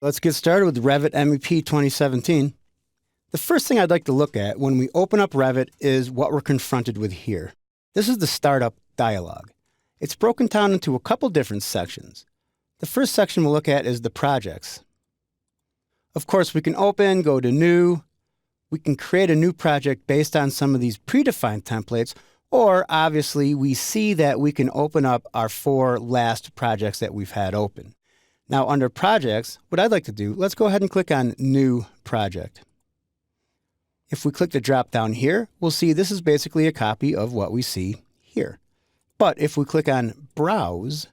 Let's get started with Revit MEP 2017. The first thing I'd like to look at when we open up Revit is what we're confronted with here. This is the startup dialog. It's broken down into a couple different sections. The first section we'll look at is the projects. Of course, we can open, go to new. We can create a new project based on some of these predefined templates, or obviously we see that we can open up our 4 last projects that we've had open. Now under projects, what I'd like to do, let's go ahead and click on new project. If we click the drop down here, we'll see this is basically a copy of what we see here. But if we click on browse,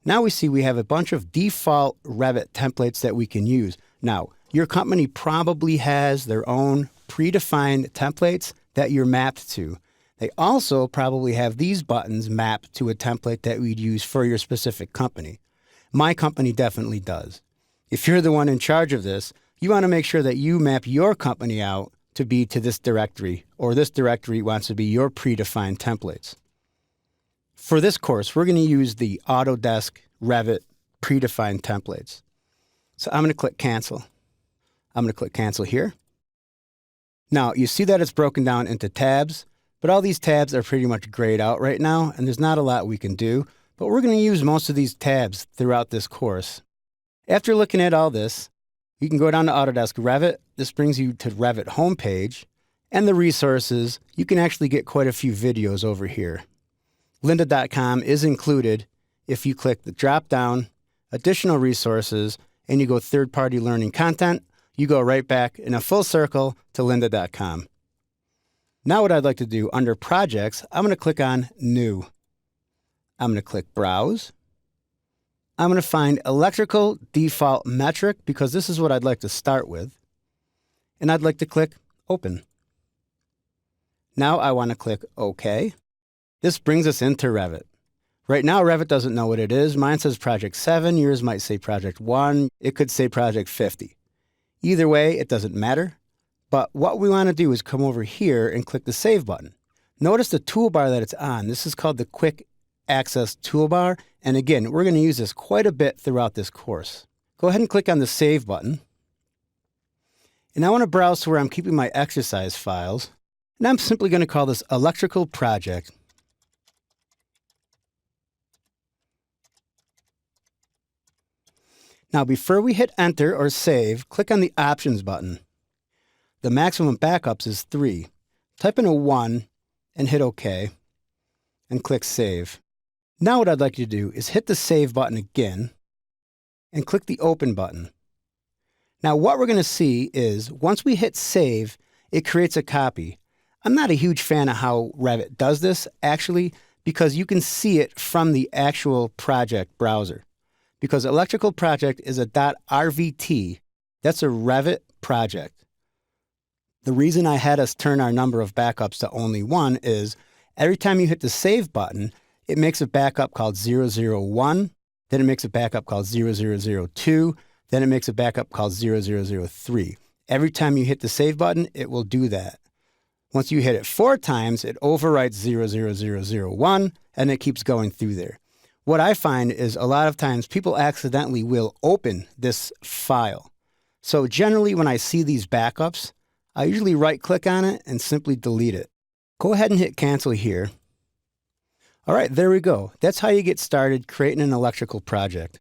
now we see we have a bunch of default Revit templates that we can use. Now, your company probably has their own predefined templates that you're mapped to. They also probably have these buttons mapped to a template that we'd use for your specific company. My company definitely does. If you're the one in charge of this, you want to make sure that you map your company out to be to this directory, or this directory wants to be your predefined templates. For this course, we're going to use the Autodesk Revit predefined templates. So I'm going to click cancel. I'm going to click cancel here. Now you see that it's broken down into tabs, but all these tabs are pretty much grayed out right now, and there's not a lot we can do. But we're going to use most of these tabs throughout this course. After looking at all this, you can go down to Autodesk Revit. This brings you to Revit homepage. And the resources, you can actually get quite a few videos over here. Lynda.com is included if you click the drop down, additional resources, and you go third-party learning content, you go right back in a full circle to Lynda.com. Now what I'd like to do under projects, I'm going to click on new. I'm going to click Browse. I'm going to find Electrical Default Metric because this is what I'd like to start with. And I'd like to click Open. Now I want to click OK. This brings us into Revit. Right now, Revit doesn't know what it is. Mine says Project 7. Yours might say Project 1. It could say Project 50. Either way, it doesn't matter. But what we want to do is come over here and click the Save button. Notice the toolbar that it's on. This is called the Quick Access toolbar. And again, we're going to use this quite a bit throughout this course. Go ahead and click on the Save button. And I want to browse to where I'm keeping my exercise files. And I'm simply going to call this Electrical Project. Now, before we hit Enter or Save, click on the Options button. The maximum backups is 3. Type in a 1 and hit OK and click Save. Now what I'd like you to do is hit the Save button again and click the Open button. Now what we're going to see is once we hit Save, it creates a copy. I'm not a huge fan of how Revit does this, actually, because you can see it from the actual project browser. Because Electrical Project is a .rvt, that's a Revit project. The reason I had us turn our number of backups to only 1 is every time you hit the Save button, it makes a backup called 001, then it makes a backup called 0002, then it makes a backup called 0003. Every time you hit the Save button, it will do that. Once you hit it 4 times, it overwrites 00001, and it keeps going through there. What I find is a lot of times people accidentally will open this file. So generally when I see these backups, I usually right-click on it and simply delete it. Go ahead and hit Cancel here. All right, there we go. That's how you get started creating an electrical project.